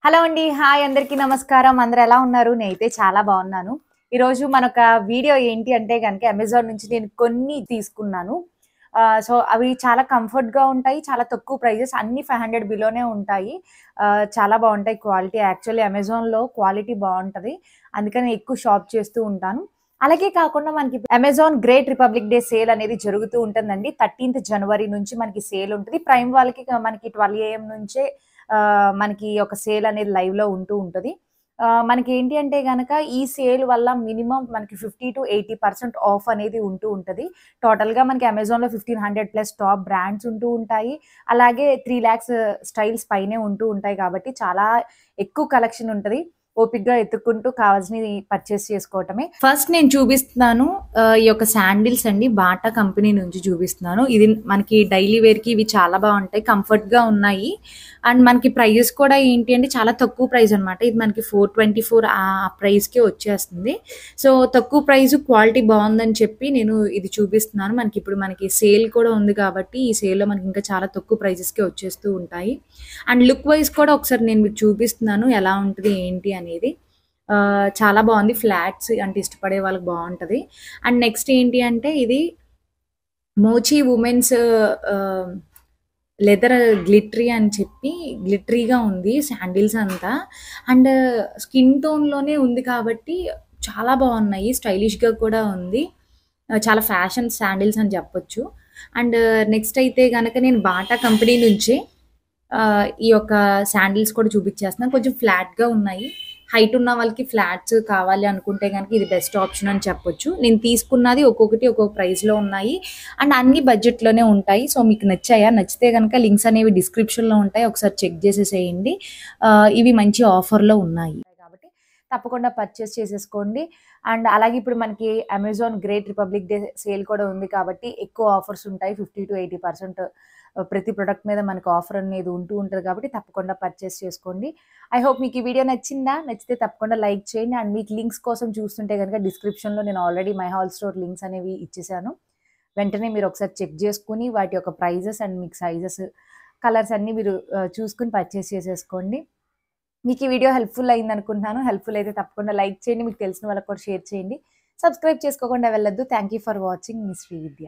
Hello అండి. Hi అందరికీ నమస్కారం. అందరూ ఎలా ఉన్నారు? నేనైతే చాలా బాగున్నాను. ఈరోజు మనొక వీడియో ఏంటి అంటే గనక అమెజాన్ నుంచి నేను కొన్ని తీసుకున్నాను. సో, అవి చాలా కంఫర్ట్‌గా ఉంటాయి. చాలా తక్కువ ప్రైజెస్ అన్నీ 500 బిలోనే ఉంటాయి. చాలా బావుంటాయి క్వాలిటీ. యాక్చువల్లీ అమెజాన్‌లో క్వాలిటీ బావుంటది. అందుకని ఎక్కువ షాప్ చేస్తూ ఉంటాను. అలాగే కాకుండా మనకి Amazon great republic day sale అనేది జరుగుతూ ఉంటుందండి. 13థ్ జనవరి నుంచి మనకి సేల్ ఉంటది. ప్రైమ్ వాళ్ళకి మనకి 12 AM నుంచే మనకి ఒక సేల్ అనేది లైవ్‌లో ఉంటూ ఉంటది. మనకేంటి అంటే గనక ఈ సేల్ వల్ల మినిమమ్ మనకి 50-80% ఆఫ్ అనేది ఉంటూ ఉంటది. టోటల్‌గా మనకి అమెజాన్‌లో 1500 ప్లస్ టాప్ బ్రాండ్స్ ఉంటూ ఉంటాయి. అలాగే 3,00,000 స్టైల్స్ పైనే ఉంటూ ఉంటాయి కాబట్టి చాలా ఎక్కువ కలెక్షన్ ఉంటది. ఓపికగా ఎతుక్కుంటూ కావాల్సినవి పర్చేస్ చేసుకోవటమే. ఫస్ట్ నేను చూపిస్తున్నాను ఈ యొక్క శాండిల్స్ అండి. బాటా కంపెనీ నుంచి చూపిస్తున్నాను. ఇది మనకి డైలీ వేర్‌కి ఇవి చాలా బావుంటాయి. కంఫర్ట్‌గా ఉన్నాయి. అండ్ మనకి ప్రైజెస్ కూడా ఏంటి అంటే చాలా తక్కువ ప్రైస్ అనమాట. ఇది మనకి 424 ఆ ప్రైస్‌కే వచ్చేస్తుంది. సో, తక్కువ ప్రైస్ క్వాలిటీ బావుందని చెప్పి నేను ఇది చూపిస్తున్నాను. మనకి సేల్ కూడా ఉంది కాబట్టి ఈ సేల్‌లో మనకి ఇంకా చాలా తక్కువ ప్రైజెస్‌కే వచ్చేస్తూ ఉంటాయి. అండ్ లుక్ వైస్ కూడా ఒకసారి నేను మీకు చూపిస్తున్నాను ఎలా ఉంటది ఏంటి అనేది. చాలా బావుంది. ఫ్లాట్స్ అంటే ఇష్టపడే వాళ్ళకి బావుంటది. అండ్ నెక్స్ట్ ఏంటి అంటే ఇది మోచి వుమెన్స్ ఆహ్, లెదర్ గ్లిటరీ అని చెప్పి గ్లిటరీగా ఉంది శాండిల్స్ అంతా. అండ్ స్కిన్ టోన్‌లోనే ఉంది కాబట్టి చాలా బావున్నాయి. స్టైలిష్‌గా కూడా ఉంది. చాలా ఫ్యాషన్ శాండిల్స్ అని చెప్పొచ్చు. అండ్ నెక్స్ట్ అయితే గనక నేను బాటా కంపెనీ నుంచే ఈ యొక్క శాండిల్స్ కూడా చూపిచ్చేస్తున్నాను. కొంచెం ఫ్లాట్‌గా ఉన్నాయి. హైట్ ఉన్న వాళ్ళకి ఫ్లాట్స్ కావాలి అనుకుంటే గనక ఇది బెస్ట్ ఆప్షన్ అని చెప్పొచ్చు. నేను తీసుకున్నది ఒక్కొక్కటి ఒక్కొక్క ప్రైస్‌లో ఉన్నాయి. అండ్ అన్ని బడ్జెట్‌లోనే ఉంటాయి. సో, మీకు నచ్చాయా? నచ్చితే గనక లింక్స్ అనేవి డిస్క్రిప్షన్‌లో ఉంటాయి. ఒకసారి చెక్ చేసేసేయండి. ఇవి మంచి ఆఫర్‌లో ఉన్నాయి. కాబట్టి తప్పకుండా పర్చేస్ చేసేసుకోండి. అండ్ అలాగే ఇప్పుడు మనకి Amazon great republic day sale కూడా ఉంది కాబట్టి ఎక్కువ ఆఫర్స్ ఉంటాయి. 50-80% ప్రతి ప్రొడక్ట్ మీద మనకు ఆఫర్ అనేది ఉంటూ ఉంటది కాబట్టి తప్పకుండా పర్చేస్ చేసుకోండి. ఐ హోప్ మీకు ఈ వీడియో నచ్చిందా? నచ్చితే తప్పకుండా లైక్ చేయండి. అండ్ మీకు లింక్స్ కోసం చూస్తుంటే గనుక డిస్క్రిప్షన్‌లో నేను already my hall store links అనేవి ఇచ్చేసాను. వెంటనే మీరు ఒకసారి చెక్ చేసుకొని వాటి యొక్క ప్రైజెస్ అండ్ మీకు సైజెస్, కలర్స్ అన్నీ మీరు చూసుకొని పర్చేస్ చేసేసుకోండి. మీకు ఈ వీడియో హెల్ప్‌ఫుల్ అయిందనుకుంటున్నాను. హెల్ప్‌ఫుల్ అయితే తప్పకుండా లైక్ చేయండి. మీకు తెలిసిన వాళ్ళకి కూడా షేర్ చేయండి. సబ్స్క్రైబ్ చేసుకోకుండా వెళ్ళొద్దు. Thank you for watching. Me Srividya.